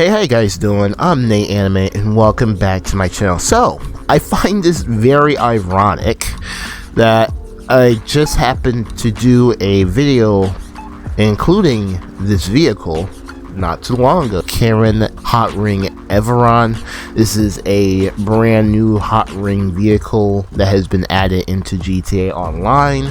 Hey, how you guys doing? I'm Nate Anime and welcome back to my channel. So, I find this very ironic that I just happened to do a video including this vehicle not too long ago. Karin Hotring Everon. This is a brand new hot ring vehicle that has been added into GTA Online,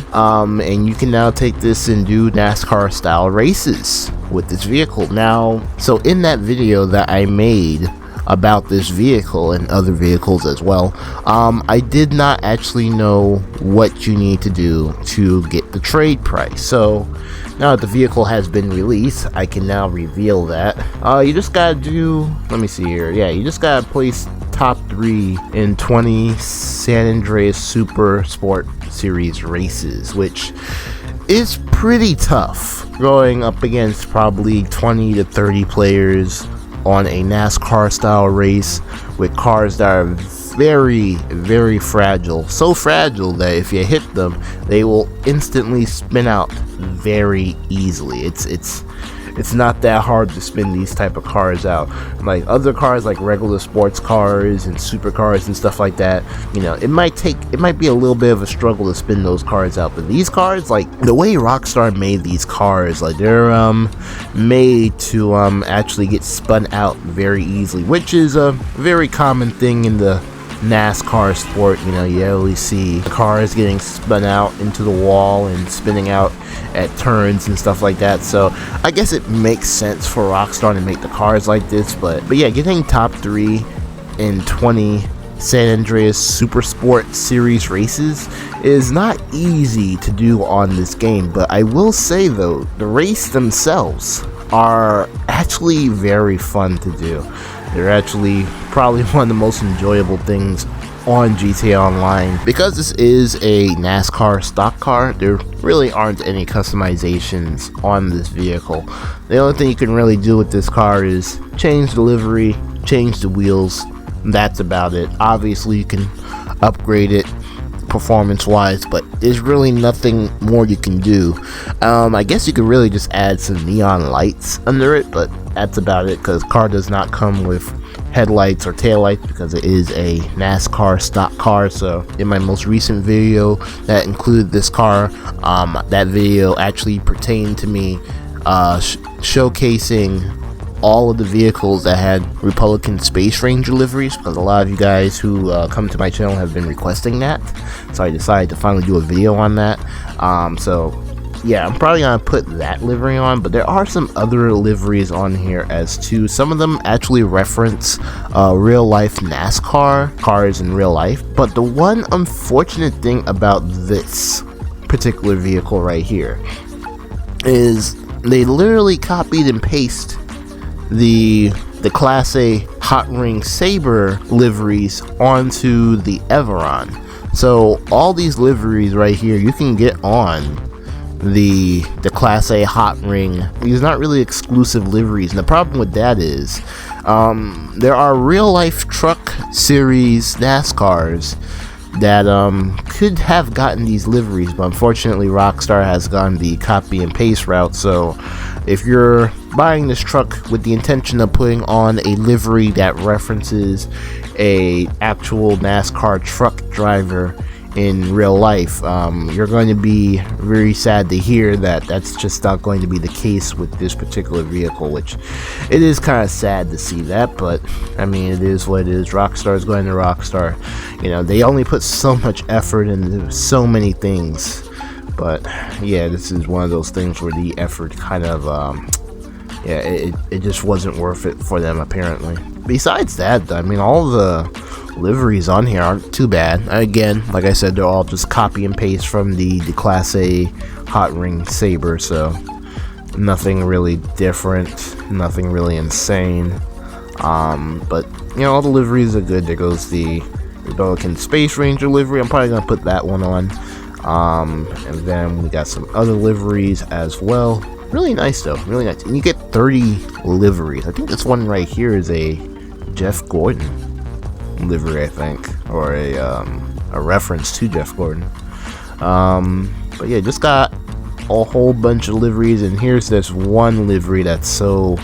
and you can now take this and do NASCAR style races with this vehicle. Now, so in that video that I made about this vehicle and other vehicles as well, I did not actually know what you need to do to get the trade price. So now that the vehicle has been released, I can now reveal that. You just gotta do, let me see here. Yeah, you just gotta place top 3 in 20 San Andreas Super Sport Series races, which is pretty tough, going up against probably 20 to 30 players on a NASCAR style race with cars that are very fragile. So fragile that if you hit them, they will instantly spin out very easily. It's not that hard to spin these type of cars out. Like other cars, like regular sports cars and supercars and stuff like that, you know, it might be a little bit of a struggle to spin those cars out. But these cars, like the way Rockstar made these cars, like they're made to actually get spun out very easily, which is a very common thing in the NASCAR sport. You know, you always see cars getting spun out into the wall and spinning out at turns and stuff like that. So I guess it makes sense for Rockstar to make the cars like this. But yeah, getting top 3 in 20 San Andreas Super Sport Series races is not easy to do on this game. But I will say though, the race themselves are actually very fun to do. They're actually probably one of the most enjoyable things on GTA Online. Because this is a NASCAR stock car, there really aren't any customizations on this vehicle. The only thing you can really do with this car is change the livery, change the wheels. That's about it. Obviously you can upgrade it performance wise, but there's really nothing more you can do. I guess you could really just add some neon lights under it, but that's about it, because the car does not come with headlights or taillights because it is a NASCAR stock car. So in my most recent video that included this car, that video actually pertained to me showcasing all of the vehicles that had Republican Space Ranger liveries, because a lot of you guys who come to my channel have been requesting that, so I decided to finally do a video on that. So yeah, I'm probably gonna put that livery on, but there are some other liveries on here as too. Some of them actually reference real life NASCAR cars in real life, but the one unfortunate thing about this particular vehicle right here is they literally copied and pasted the Class A Hot Ring Saber liveries onto the Everon. So all these liveries right here you can get on the Class A Hot Ring. These are not really exclusive liveries, and the problem with that is there are real life truck series NASCARs that could have gotten these liveries, but unfortunately Rockstar has gone the copy and paste route. So if you're buying this truck with the intention of putting on a livery that references a actual NASCAR truck driver in real life, you're going to be very sad to hear that that's just not going to be the case with this particular vehicle, which it is kind of sad to see that, but I mean, it is what it is. Rockstar is going to Rockstar. You know, they only put so much effort into so many things, but yeah, this is one of those things where the effort kind of yeah, it just wasn't worth it for them apparently. Besides that, I mean, all the liveries on here aren't too bad. Again, like I said, they're all just copy and paste from the Class A Hot Ring Saber, so nothing really different, nothing really insane. But you know, all the liveries are good. There goes the Republican Space Ranger livery. I'm probably gonna put that one on. And then we got some other liveries as well. Really nice though, really nice. And you get 30 liveries. I think this one right here is a Jeff Gordon livery, I think, or a reference to Jeff Gordon. But yeah, just got a whole bunch of liveries, and here's this one livery that's so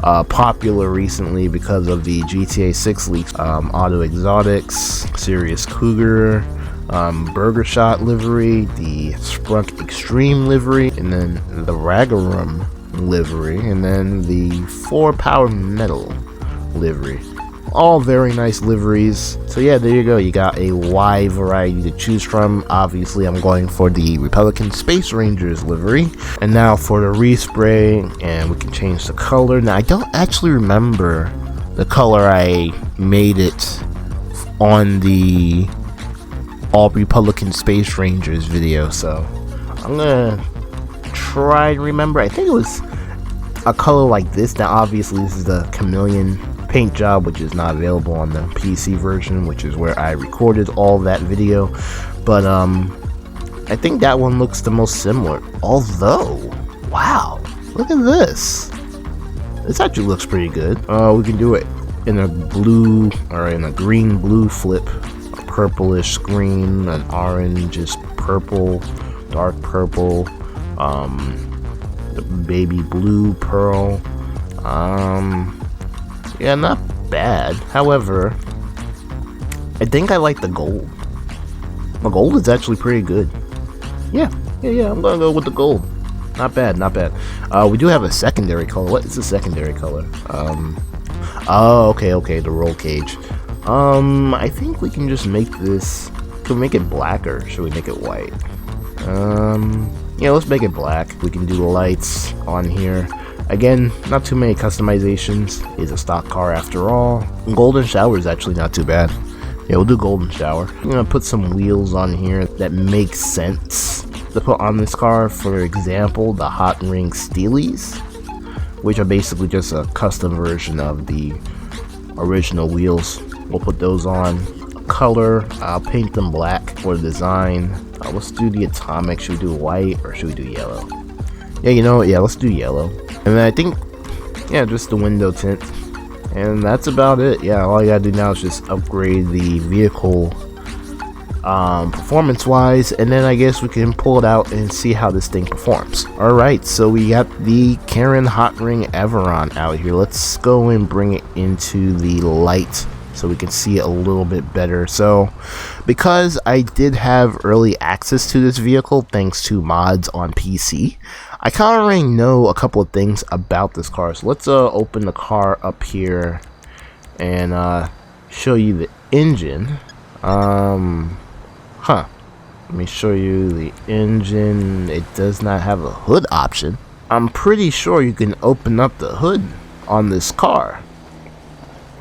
popular recently because of the GTA 6 leaks. Auto Exotics, Sirius Cougar, Burger Shot livery, the Sprunk Extreme livery, and then the Ragarum livery, and then the 4 Power Metal livery. All very nice liveries. So yeah, there you go. You got a wide variety to choose from. Obviously, I'm going for the Republican Space Rangers livery. And now for the respray, and we can change the color. Now, I don't actually remember the color I made it on the All Republican Space Rangers video, so I'm gonna try to remember. I think it was a color like this. Now, obviously, this is the Chameleon paint job, which is not available on the PC version, which is where I recorded all that video. But I think that one looks the most similar. Although, wow, look at this. This actually looks pretty good. We can do it in a blue or in a green blue flip, a purplish green, an orange, purple, dark purple, the baby blue pearl. Yeah, not bad. However, I think I like the gold. The gold is actually pretty good. Yeah, I'm gonna go with the gold. Not bad, not bad. We do have a secondary color. What is the secondary color? Oh, okay, the roll cage. I think we can just make this. Can we make it black, or should we make it white? Yeah, let's make it black. We can do the lights on here. Again, not too many customizations. It's a stock car after all. Golden shower is actually not too bad. Yeah, we'll do golden shower. I'm gonna put some wheels on here that make sense to put on this car. For example, the Hotring Steelies, which are basically just a custom version of the original wheels. We'll put those on. Color, I'll paint them black for the design. Let's do the atomic. Should we do white or should we do yellow? Yeah, you know what? Yeah, let's do yellow. And then I think, yeah, just the window tint. And that's about it. Yeah, all you gotta do now is just upgrade the vehicle performance-wise, and then I guess we can pull it out and see how this thing performs. Alright, so we got the Karin Hotring Everon out here. Let's go and bring it into the light so we can see it a little bit better. So, because I did have early access to this vehicle thanks to mods on PC, I kind of already know a couple of things about this car. So let's open the car up here and show you the engine. Let me show you the engine. It does not have a hood option. I'm pretty sure you can open up the hood on this car.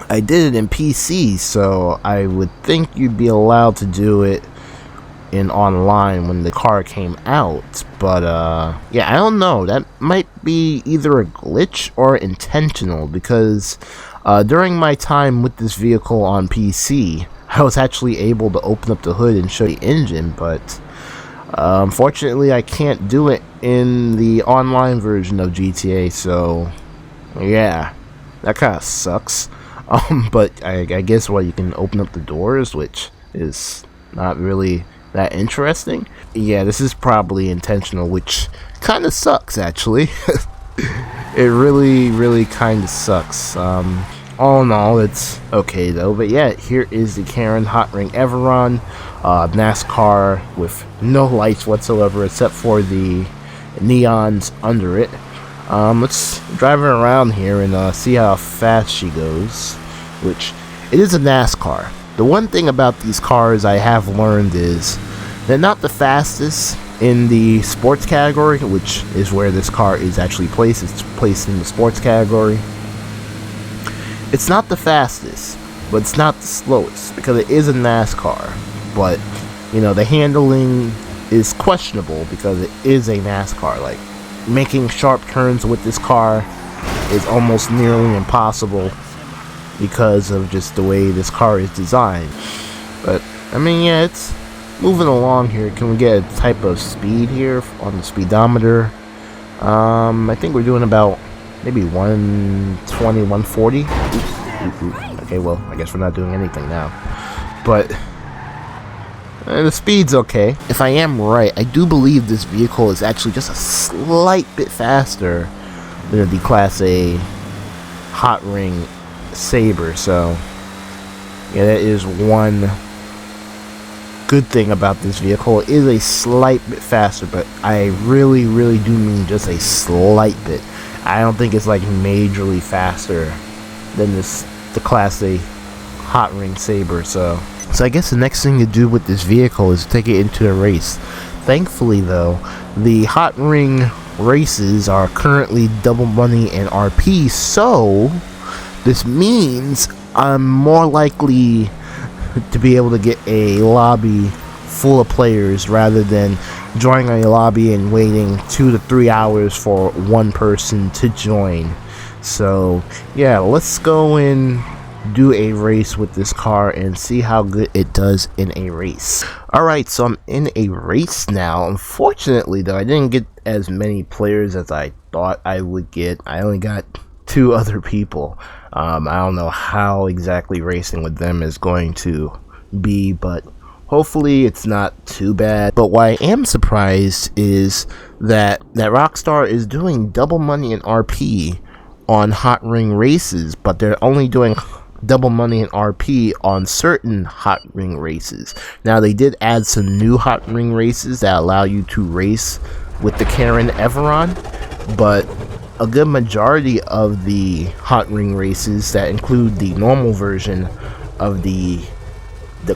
I did it in PC, so I would think you'd be allowed to do it in online when the car came out. But yeah, I don't know. That might be either a glitch or intentional, because during my time with this vehicle on PC, I was actually able to open up the hood and show the engine, but unfortunately I can't do it in the online version of GTA, so yeah, that kind of sucks. But I guess, well, you can open up the doors, which is not really that interesting. Yeah, this is probably intentional, which kind of sucks, actually. It really kind of sucks. All in all, it's okay though. But yeah, here is the Karin Hotring Everon, NASCAR with no lights whatsoever except for the neons under it. Let's drive her around here and see how fast she goes, which it is a NASCAR. The one thing about these cars I have learned is they're not the fastest in the sports category, which is where this car is actually placed. It's placed in the sports category. It's not the fastest, but it's not the slowest, because it is a NASCAR. But, you know, the handling is questionable because it is a NASCAR. Like, making sharp turns with this car is almost nearly impossible because of just the way this car is designed. But I mean, yeah, it's moving along here. Can we get a type of speed here on the speedometer? I think we're doing about maybe 120, 140. Okay, well, I guess we're not doing anything now, but the speed's okay. If I am right, I do believe this vehicle is actually just a slight bit faster than the Class A Hotring Saber. So yeah, that is one good thing about this vehicle. It is a slight bit faster, but I really do mean just a slight bit. I don't think it's like majorly faster than the Class A Hotring Saber. So I guess the next thing to do with this vehicle is take it into a race. Thankfully though, the Hotring races are currently double money and RP, so this means I'm more likely to be able to get a lobby full of players rather than joining a lobby and waiting 2 to 3 hours for one person to join. So yeah, let's go and do a race with this car and see how good it does in a race. Alright, so I'm in a race now. Unfortunately though, I didn't get as many players as I thought I would get. I only got 2 other people. I don't know how exactly racing with them is going to be, but hopefully it's not too bad. But what I am surprised is that Rockstar is doing double money and RP on Hotring races, but they're only doing double money and RP on certain Hotring races. Now they did add some new Hotring races that allow you to race with the Karin Everon, but a good majority of the Hotring races that include the normal version of the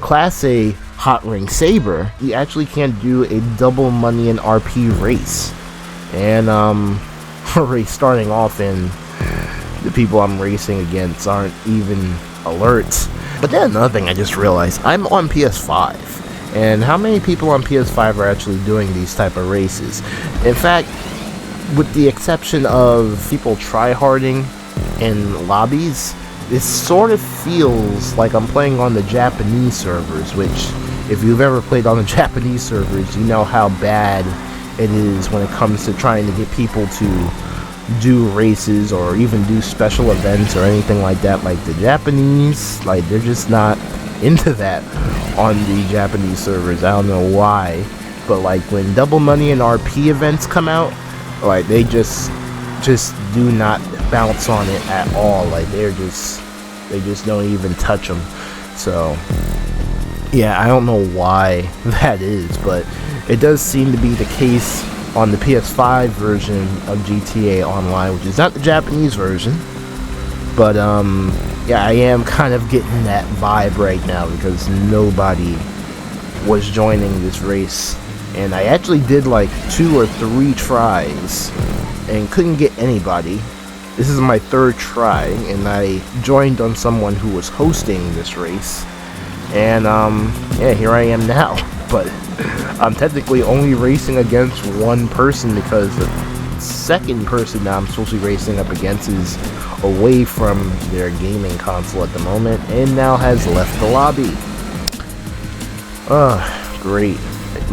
Class A Hotring Saber, you actually can't do a double money and RP race. And starting off, and the people I'm racing against aren't even alerts. But then another thing I just realized, I'm on PS5, and how many people on PS5 are actually doing these type of races? In fact, with the exception of people tryharding in lobbies, it sort of feels like I'm playing on the Japanese servers, which, if you've ever played on the Japanese servers, you know how bad it is when it comes to trying to get people to do races or even do special events or anything like that. Like the Japanese, like they're just not into that on the Japanese servers. I don't know why, but like when double money and RP events come out, like they just do not bounce on it at all. Like they just don't even touch them. So yeah, I don't know why that is, but it does seem to be the case on the PS5 version of GTA Online, which is not the Japanese version. But yeah, I am kind of getting that vibe right now because nobody was joining this race, and I actually did like 2 or 3 tries and couldn't get anybody. This is my 3rd try, and I joined on someone who was hosting this race, and yeah, here I am now. But I'm technically only racing against one person because the second person that I'm supposed to be racing up against is away from their gaming console at the moment and now has left the lobby. Great.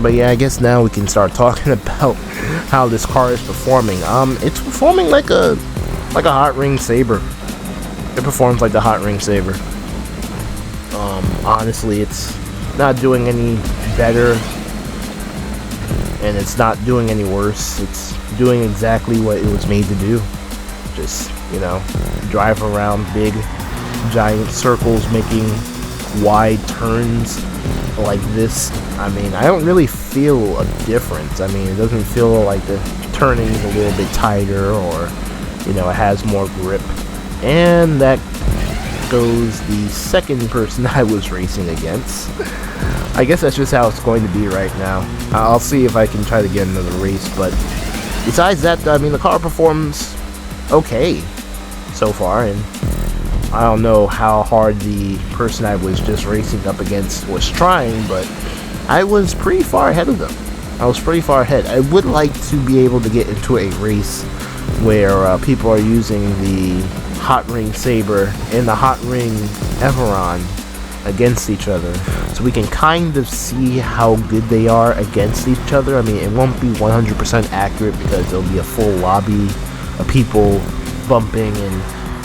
But yeah, I guess now we can start talking about how this car is performing. It's performing like a Hotring Saber. It performs like the Hotring Saber. Honestly, it's not doing any better, and it's not doing any worse. It's doing exactly what it was made to do. Just, you know, drive around big, giant circles, making wide turns like this. I mean, I don't really feel a difference. I mean, it doesn't feel like the turning is a little bit tighter, or, you know, it has more grip. And that goes the second person I was racing against. I guess that's just how it's going to be right now. I'll see if I can try to get another race, but besides that, I mean, the car performs okay so far, and I don't know how hard the person I was just racing up against was trying, but I was pretty far ahead of them. I was pretty far ahead. I would like to be able to get into a race where people are using the Hotring Saber and the Hotring Everon against each other, so we can kind of see how good they are against each other. I mean, it won't be 100% accurate because there'll be a full lobby of people bumping and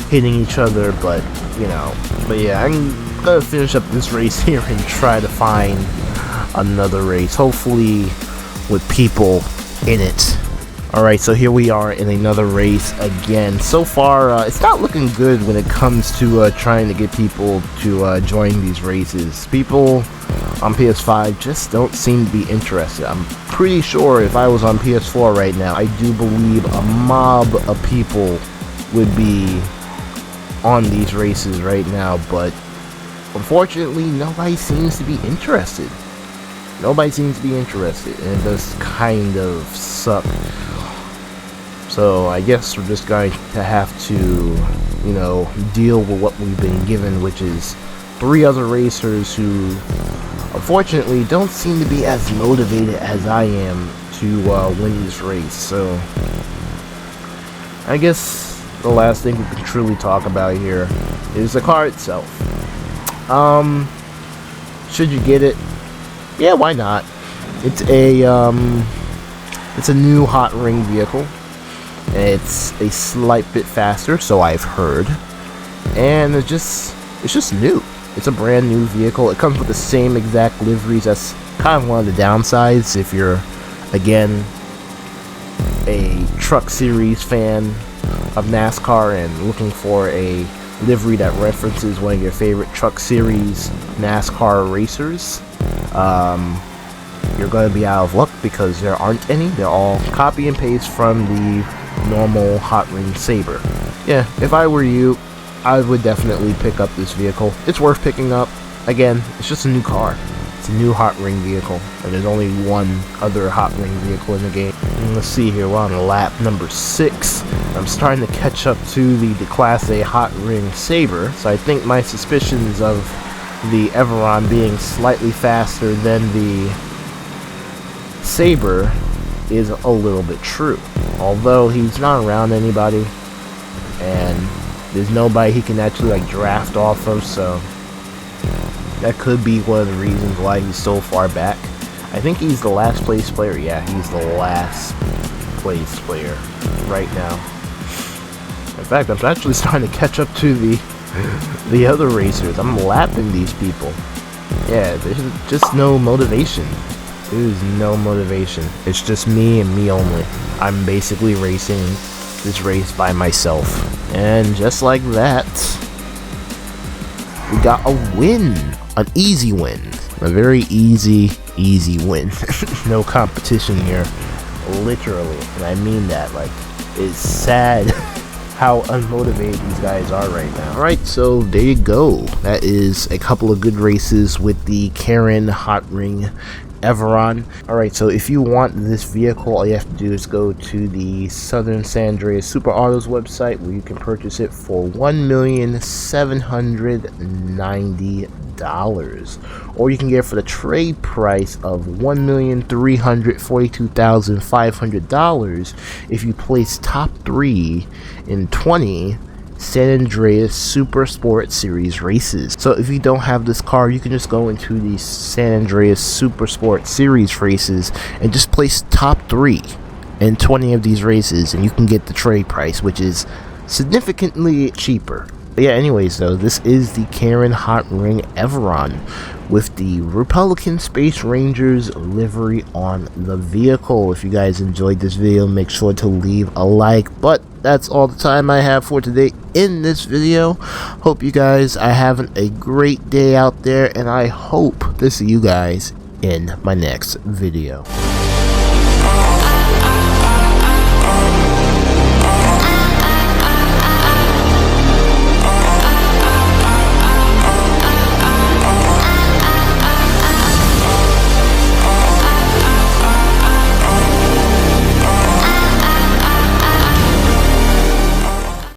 hitting each other, but you know. But yeah, I'm gonna finish up this race here and try to find another race, hopefully with people in it. Alright, so here we are in another race again. So far, it's not looking good when it comes to trying to get people to join these races. People on PS5 just don't seem to be interested. I'm pretty sure if I was on PS4 right now, I do believe a mob of people would be on these races right now, but unfortunately, nobody seems to be interested. Nobody seems to be interested, and it does kind of suck. So I guess we're just going to have to, you know, deal with what we've been given, which is 3 other racers who, unfortunately, don't seem to be as motivated as I am to win this race. So I guess the last thing we can truly talk about here is the car itself. Should you get it? Yeah, why not? It's a new Hotring vehicle. It's a slight bit faster, so I've heard, and it's just new. It's a brand new vehicle. It comes with the same exact liveries. That's kind of one of the downsides if you're, again, a truck series fan of NASCAR and looking for a livery that references one of your favorite truck series NASCAR racers. You're going to be out of luck because there aren't any. They're all copy and paste from the normal Hotring Sabre. Yeah, if I were you, I would definitely pick up this vehicle. It's worth picking up. Again, it's just a new car. It's a new Hotring vehicle, and there's only one other Hotring vehicle in the game. And let's see here, we're on lap number 6. I'm starting to catch up to the Class A Hotring Sabre, so I think my suspicions of the Everon being slightly faster than the Sabre is a little bit true. Although he's not around anybody, and there's nobody he can actually like draft off of, so that could be one of the reasons why he's so far back. I think he's the last place player. Yeah, he's the last place player right now. In fact, I'm actually starting to catch up to the other racers. I'm lapping these people. Yeah, there's just no motivation. There's no motivation. It's just me and me only. I'm basically racing this race by myself. And just like that, we got a win. An easy win. A very easy win. No competition here. Literally. And I mean that. Like, it's sad how unmotivated these guys are right now. Alright, so there you go. That is a couple of good races with the Karin Hotring Everon. Alright, so if you want this vehicle, all you have to do is go to the Southern San Andreas Super Autos website, where you can purchase it for $1,790, or you can get it for the trade price of $1,342,500 if you place top 3 in 20 San Andreas Super Sport Series races. So if you don't have this car, you can just go into the San Andreas Super Sport Series races and just place top 3 in 20 of these races, and you can get the trade price, which is significantly cheaper. But yeah, anyways though, this is the Karin Hotring Everon with the Republican Space Rangers livery on the vehicle. If you guys enjoyed this video, make sure to leave a like. But that's all the time I have for today in this video. Hope you guys are having a great day out there, and I hope to see you guys in my next video.